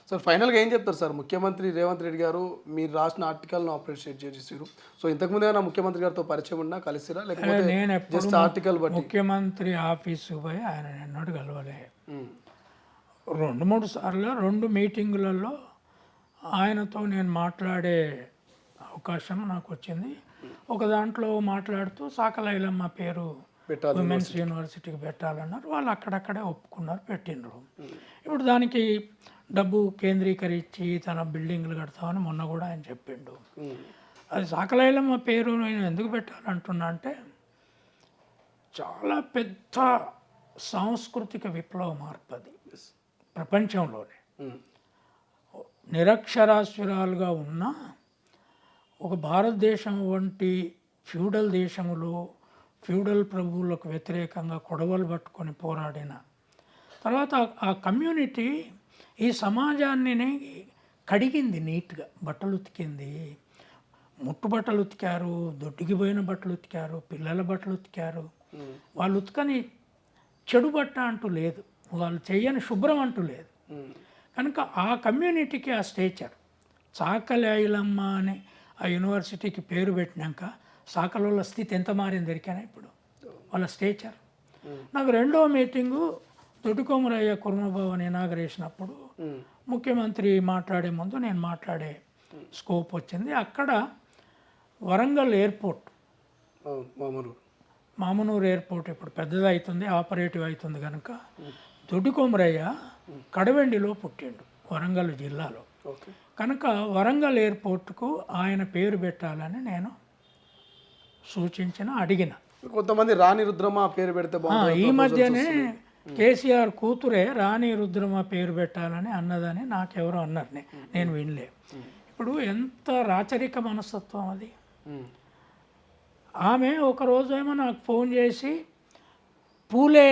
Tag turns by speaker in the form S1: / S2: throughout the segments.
S1: Sir ఫైనల్గా ఏం చెప్తారు సార్? ముఖ్యమంత్రి రేవంత్ రెడ్డి గారు మీరు రాసిన ఆర్టికల్ను అప్రిషియేట్ చేసారు. సో ఇంతకుముందు ఏమైనా ముఖ్యమంత్రి గారితో పరిచయం ఉన్నా కలిసిరా, లేకపోతే
S2: నేను ఎప్పుడు
S1: జస్ట్ ఆర్టికల్ బట్టి?
S2: ముఖ్యమంత్రి ఆఫీసు పోయి ఆయన ఎన్నడూ కలవలే.
S1: ఉమ్,
S2: 2-3 సార్లు 2 మీటింగులలో ఆయనతో నేను మాట్లాడే అవకాశం నాకు వచ్చింది. ఒక దాంట్లో మాట్లాడుతూ సాకలైలమ్మ పేరు
S1: పెట్టాలి
S2: ఉమెన్స్ యూనివర్సిటీకి పెట్టాలన్నారు. వాళ్ళు అక్కడక్కడే ఒప్పుకున్నారు, పెట్టిండ్రు. ఇప్పుడు దానికి డబ్బు కేంద్రీకరించి తన బిల్డింగ్లు కడతామని మొన్న కూడా ఆయన చెప్పిండు. అది సాకలైలమ్మ పేరు నేను ఎందుకు పెట్టాలంటున్నా అంటే చాలా పెద్ద సాంస్కృతిక విప్లవ మార్పు అది ప్రపంచంలోనే. నిరక్షరాస్యురాలుగా ఉన్న ఒక భారతదేశం వంటి ఫ్యూడల్ దేశంలో ఫ్యూడల్ ప్రభువులకు వ్యతిరేకంగా కొడవలు పట్టుకొని పోరాడిన తర్వాత ఆ కమ్యూనిటీ ఈ సమాజాన్ని కడిగింది, నీట్గా బట్టలు ఉతికింది, ముట్టుబట్టలు ఉతికారు, దొడ్డికి పోయిన బట్టలు ఉతికారు, పిల్లల బట్టలు ఉతికారు. వాళ్ళు ఉతకని చెడు బట్ట అంటూ లేదు, వాళ్ళు చెయ్యని శుభ్రం అంటూ లేదు. కనుక ఆ కమ్యూనిటీకి ఆ స్టేచర్ సాకలి ఐలమ్మ అని ఆ యూనివర్సిటీకి పేరు పెట్టినాక సాకలోళ్ళ స్థితి ఎంత మారింది దొరికానా ఇప్పుడు వాళ్ళ స్టేచర్. నాకు రెండో మీటింగు దొడ్డికొమరయ్య కుర్మభవన్ ఇనాగరేషన్ అప్పుడు ముఖ్యమంత్రి మాట్లాడే ముందు నేను మాట్లాడే స్కోప్ వచ్చింది. అక్కడ వరంగల్ ఎయిర్పోర్ట్, మామనూరు ఎయిర్పోర్ట్ ఇప్పుడు పెద్దది అవుతుంది, ఆపరేటివ్ అవుతుంది కనుక దొడ్డికొమరయ్య కడవెండిలో పుట్టిండు, వరంగల్ జిల్లాలో. కనుక వరంగల్ ఎయిర్పోర్ట్కు ఆయన పేరు పెట్టాలని నేను సూచించిన, అడిగిన.
S1: కొంతమంది రాణి రుద్రమ పేరు పెడితే బాగుంటుంది.
S2: ఈ మధ్యనే కేసీఆర్ కూతురే రాణి రుద్రమ పేరు పెట్టాలని అన్నదని నాకెవరో అన్నారు, నేను వినలే. ఇప్పుడు ఎంత రాచరిక మనస్తత్వం అది. ఆమె ఒకరోజేమో నాకు ఫోన్ చేసి పూలే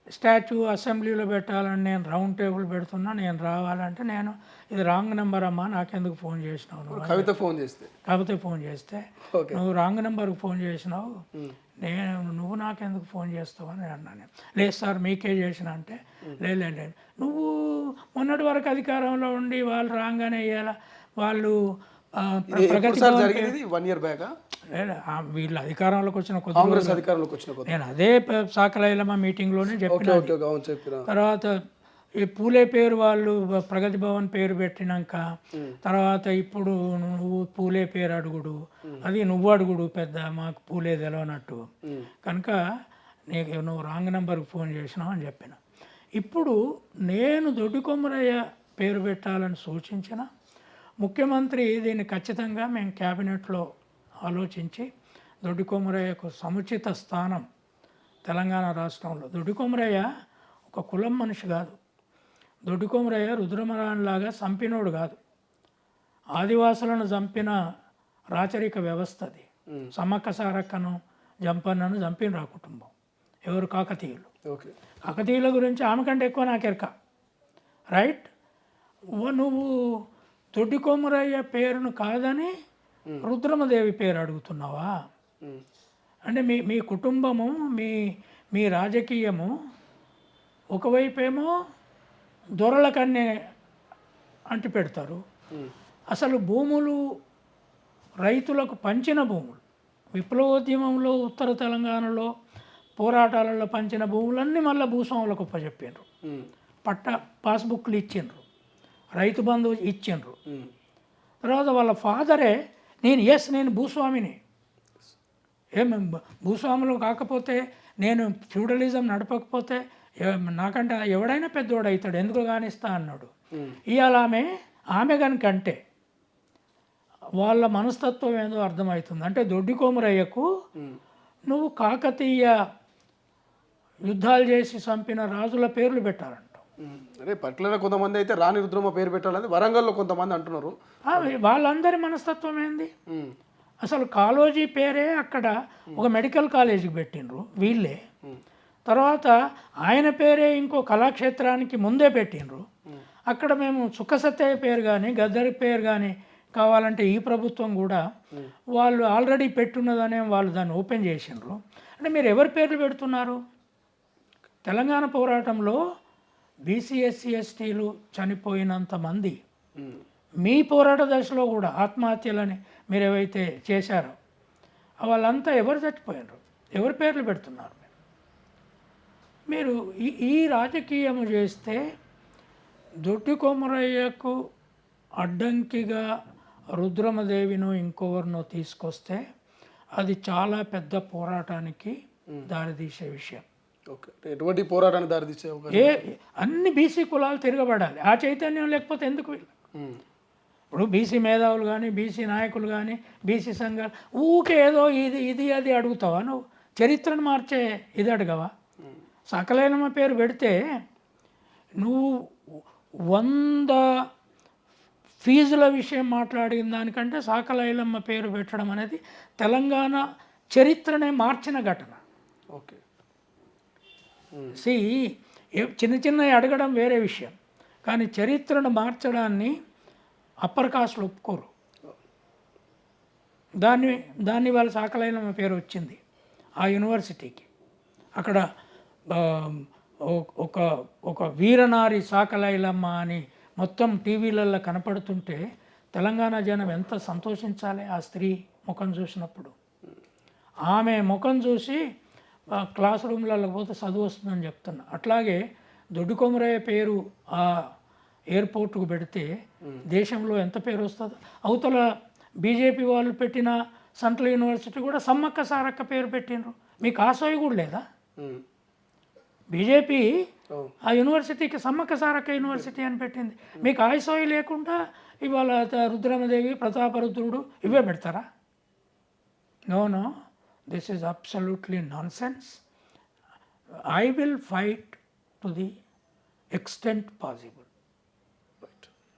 S2: స్టాచ్యూ అసెంబ్లీలో పెట్టాలని నేను రౌండ్ టేబుల్ పెడుతున్నా, నేను రావాలంటే నేను ఇది రాంగ్ నెంబర్ అమ్మా, నాకెందుకు ఫోన్ చేసినావు నువ్వు?
S1: కవిత ఫోన్ చేస్తే
S2: నువ్వు రాంగ్ నెంబర్కి ఫోన్ చేసినావు, నువ్వు నాకెందుకు ఫోన్ చేస్తావు అని అన్నాను. లేదు సార్ మీకే చేసిన అంటే, లేదు నువ్వు మొన్నటి వరకు అధికారంలో ఉండి వాళ్ళు రాగానే వేయాల, వాళ్ళు
S1: ప్రగతి 1 year బ్యాక్
S2: వీళ్ళు అధికారంలోకి వచ్చిన
S1: కాంగ్రెస్ అధికారంలోకి వచ్చిన
S2: నేను అదే సాకలైలమ్మ మీటింగ్లోనే చెప్పిన. తర్వాత ఈ పూలే పేరు వాళ్ళు ప్రగతి భవన్ పేరు పెట్టినాక తర్వాత ఇప్పుడు నువ్వు పూలే పేరు అడుగుడు, అది నువ్వు అడుగుడు పెద్ద, మాకు పూలే తెలవనట్టు, కనుక నీకు నువ్వు రాంగ్ నెంబర్కి ఫోన్ చేసినావు అని చెప్పిన. ఇప్పుడు నేను దొడ్డికొమరయ్య పేరు పెట్టాలని సూచించిన, ముఖ్యమంత్రి దీన్ని ఖచ్చితంగా మేము క్యాబినెట్లో ఆలోచించి దొడ్డికొమరయ్యకు సముచిత స్థానం తెలంగాణ రాష్ట్రంలో. దొడ్డికొమరయ్య ఒక కులం మనిషి కాదు, దొడ్డికొమరయ్య రుద్రమరాన్లాగా చంపినోడు కాదు, ఆదివాసులను చంపిన రాచరిక వ్యవస్థ అది. సమ్మక్క సారక్కను జంపన్నను చంపిన ఆ కుటుంబం ఎవరు? కాకతీయులు. కాకతీయుల గురించి ఆమె కంటే ఎక్కువ నాకెరక, రైట్? నువ్వు దొడ్డికొమరయ్య పేరును కాదని రుద్రమదేవి పేరు అడుగుతున్నావా? అంటే మీ కుటుంబము, మీ రాజకీయము ఒకవైపేమో దొరలకన్నే అంటి పెడతారు. అసలు భూములు రైతులకు పంచిన భూములు, విప్లవోద్యమంలో ఉత్తర తెలంగాణలో పోరాటాలలో పంచిన భూములన్నీ మళ్ళీ భూస్వాములకు ఒప్పచెప్పిండ్రు. పాస్బుక్లు ఇచ్చిండ్రు, రైతు బంధు ఇచ్చిండ్రు. తర్వాత వాళ్ళ ఫాదరే నేను భూస్వామిని, భూస్వాములు కాకపోతే నేను ఫ్యూడలిజం నడపకపోతే నాకంటే ఎవడైనా పెద్దోడు అవుతాడు, ఎందుకు కానిస్తా అన్నాడు. ఇవాళ ఆమె కనుకంటే వాళ్ళ మనస్తత్వం ఏదో అర్థమవుతుంది. అంటే దొడ్డికొమరయ్యకు నువ్వు కాకతీయ యుద్ధాలు చేసి చంపిన రాజుల పేర్లు పెట్టాలంట.
S1: అరే పర్టికులర్గా కొంతమంది అయితే రాణి రుద్రమ పేరు పెట్టాలని వరంగల్లో కొంతమంది అంటున్నారు.
S2: వాళ్ళందరి మనస్తత్వం ఏంది? అసలు కాలేజీ పేరే అక్కడ ఒక మెడికల్ కాలేజీకి పెట్టిండ్రు వీళ్ళే. తర్వాత ఆయన పేరే ఇంకో కళాక్షేత్రానికి ముందే పెట్టిండ్రు. అక్కడ మేము సుఖసత్తయ్య పేరు కానీ గద్దరి పేరు కానీ కావాలంటే ఈ ప్రభుత్వం కూడా వాళ్ళు ఆల్రెడీ పెట్టున్నదనే వాళ్ళు దాన్ని ఓపెన్ చేసిండ్రు. అంటే మీరు ఎవరి పేర్లు పెడుతున్నారు? తెలంగాణ పోరాటంలో బీసీ ఎస్సీ ఎస్టీలు చనిపోయినంత మంది మీ పోరాట దశలో కూడా ఆత్మహత్యలని మీరు ఏవైతే చేశారో వాళ్ళంతా ఎవరు చచ్చిపోయినారు, ఎవరి పేర్లు పెడుతున్నారు మీరు? ఈ రాజకీయము చేస్తే దొడ్డి కొమరయ్యకు అడ్డంకిగా రుద్రమదేవినో ఇంకొవరినో తీసుకొస్తే అది చాలా పెద్ద పోరాటానికి దారితీసే విషయం.
S1: ఓకే, ఎటువంటి పోరాటానికి దారితీసే
S2: అన్ని బీసీ కులాలు తిరగబడాలి. ఆ చైతన్యం లేకపోతే ఎందుకు వీళ్ళు? ఇప్పుడు బీసీ మేధావులు కానీ, బీసీ నాయకులు కానీ, బీసీ సంఘాలు ఊకే ఏదో ఇది అది అడుగుతావా? నువ్వు చరిత్రను మార్చే ఇది అడగవా? సకలైనమ్మ పేరు పెడితే నువ్వు 100 ఫీజుల విషయం మాట్లాడిన దానికంటే సాకలైలమ్మ పేరు పెట్టడం అనేది తెలంగాణ చరిత్రనే మార్చిన ఘటన.
S1: ఓకే,
S2: చిన్నవి అడగడం వేరే విషయం, కానీ చరిత్రను మార్చడాన్ని అప్పర్ కాస్ట్లు ఒప్పుకోరు. దాన్ని వాళ్ళ సాకలైలమ్మ పేరు వచ్చింది ఆ యూనివర్సిటీకి. అక్కడ ఒక వీరనారి సాకలైలమ్మ అని మొత్తం టీవీలలో కనపడుతుంటే తెలంగాణ జనం ఎంత సంతోషించాలి ఆ స్త్రీ ముఖం చూసినప్పుడు. ఆమె ముఖం చూసి క్లాస్ రూమ్లలో పోతే చదువు వస్తుందని చెప్తున్నా. అట్లాగే దొడ్డి కొమరయ్య పేరు ఆ ఎయిర్పోర్ట్కు పెడితే దేశంలో ఎంత పేరు వస్తుందో. అవతల బీజేపీ వాళ్ళు పెట్టిన సెంట్రల్ యూనివర్సిటీ కూడా సమ్మక్క సారక్క పేరు పెట్టినరు. మీకు ఆశోయి కూడా లేదా? బీజేపీ ఆ యూనివర్సిటీకి సమ్మక్క సారక్క యూనివర్సిటీ అని పెట్టింది. మీకు ఆశోయి లేకుండా ఇవాళ రుద్రమదేవి, ప్రతాపరుద్రుడు ఇవే పెడతారా? No, this is absolutely nonsense. I will fight to the extent possible.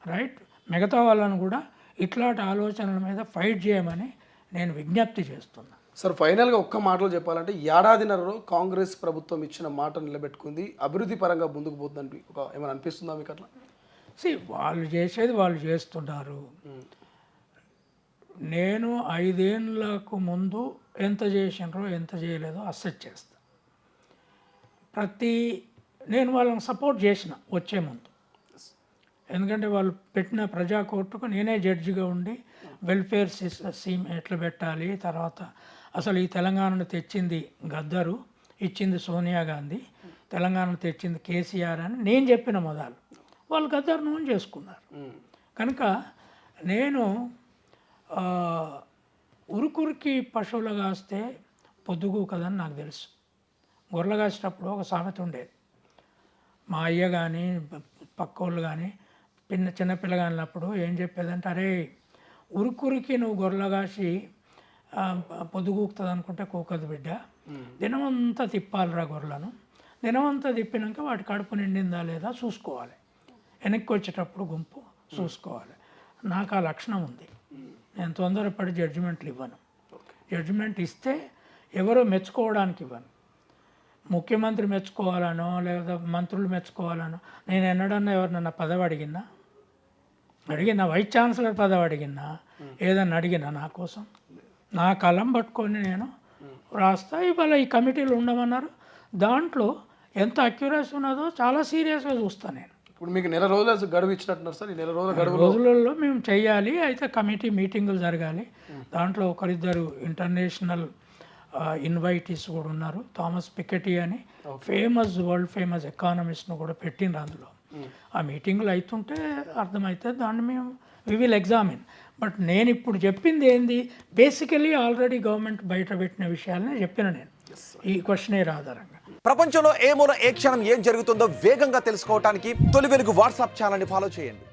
S2: Right, మిగతా వాళ్ళను కూడా ఇట్లాంటి ఆలోచనల మీద ఫైట్ చేయమని నేను విజ్ఞప్తి చేస్తున్నా.
S1: సార్, ఫైనల్గా ఒక్క మాటలో చెప్పాలంటే ఏడాదిన్నరలో కాంగ్రెస్ ప్రభుత్వం ఇచ్చిన మాట నిలబెట్టుకుంది, అభివృద్ధి పరంగా ముందుకు పోతుందని ఏమైనా అనిపిస్తుందా మీకు అట్లా?
S2: వాళ్ళు చేసేది వాళ్ళు చేస్తున్నారు. నేను 5 ఏళ్ళకు ముందు ఎంత చేసినారో ఎంత చేయలేదో అసెస్ చేస్తా. నేను వాళ్ళని సపోర్ట్ చేసిన వచ్చే ముందు, ఎందుకంటే వాళ్ళు పెట్టిన ప్రజా కోర్టుకు నేనే జడ్జిగా ఉండి వెల్ఫేర్ స్కీమ్ ఎట్లా పెట్టాలి, తర్వాత అసలు ఈ తెలంగాణను తెచ్చింది గద్దరు, ఇచ్చింది సోనియా గాంధీ, తెలంగాణను తెచ్చింది కేసీఆర్ అని నేను చెప్పిన మొదలు వాళ్ళు గద్దరు నూనె చేసుకున్నారు. కనుక నేను ఉరుకురికి పశువులు కాస్తే పొద్దుగు కదని నాకు తెలుసు. గొర్రెలు కాసేటప్పుడు ఒక సామెత ఉండేది. మా అయ్య కానీ పక్కోళ్ళు కానీ చిన్నపిల్లగానప్పుడు ఏం చెప్పేదంటే, అరే ఉరుకురికి నువ్వు గొర్రెలు కాసి పొద్దుగూకుతుంది అనుకుంటే కూకదు బిడ్డ, దినమంతా తిప్పాలిరా గొర్రెలను, దినమంతా తిప్పినాక వాటి కడుపు నిండిందా లేదా చూసుకోవాలి, వెనక్కి వచ్చేటప్పుడు గుంపు చూసుకోవాలి. నాకు ఆ లక్షణం ఉంది. నేను తొందరపడి జడ్జిమెంట్లు ఇవ్వను. జడ్జిమెంట్ ఇస్తే ఎవరో మెచ్చుకోవడానికి ఇవ్వను. ముఖ్యమంత్రి మెచ్చుకోవాలనో లేదా మంత్రులు మెచ్చుకోవాలనో నేను ఎన్నడన్నా ఎవరినన్నా పదవి అడిగినా, వైస్ ఛాన్సలర్ పదవి అడిగినా, ఏదన్నా అడిగినా నా కోసం నా కలం పట్టుకొని నేను రాస్తా. ఇవాళ ఈ కమిటీలు ఉండమన్నారు, దాంట్లో ఎంత అక్యురసీ ఉన్నదో చాలా సీరియస్గా చూస్తాను నేను.
S1: ఇప్పుడు మీకు నెల రోజులు గడువు ఇచ్చినట్టున్నారు సార్. ఈ నెల
S2: రోజులలో మేము చెయ్యాలి. అయితే కమిటీ మీటింగులు జరగాలి. దాంట్లో ఒకరిద్దరు ఇంటర్నేషనల్ ఇన్వైటీస్ కూడా ఉన్నారు. థామస్ పికెటీ అని వరల్డ్ ఫేమస్ ఎకానమిస్ట్ను కూడా పెట్టిండ్రు అందులో. ఆ మీటింగులు అవుతుంటే అర్థమవుతుంది, దాన్ని మేము వి విల్ ఎగ్జామిన్. బట్ నేను ఇప్పుడు చెప్పింది ఏంది, బేసికలీ ఆల్రెడీ గవర్నమెంట్ బయట పెట్టిన విషయాలనే చెప్పిన నేను ఈ క్వశ్చనర్ ఆధారంగా.
S3: ప్రపంచంలో ఏ మూల ఏ క్షణం ఏం జరుగుతుందో వేగంగా తెలుసుకోవడానికి తొలి వెలుగు వాట్సాప్ ఛానల్ని ఫాలో చేయండి.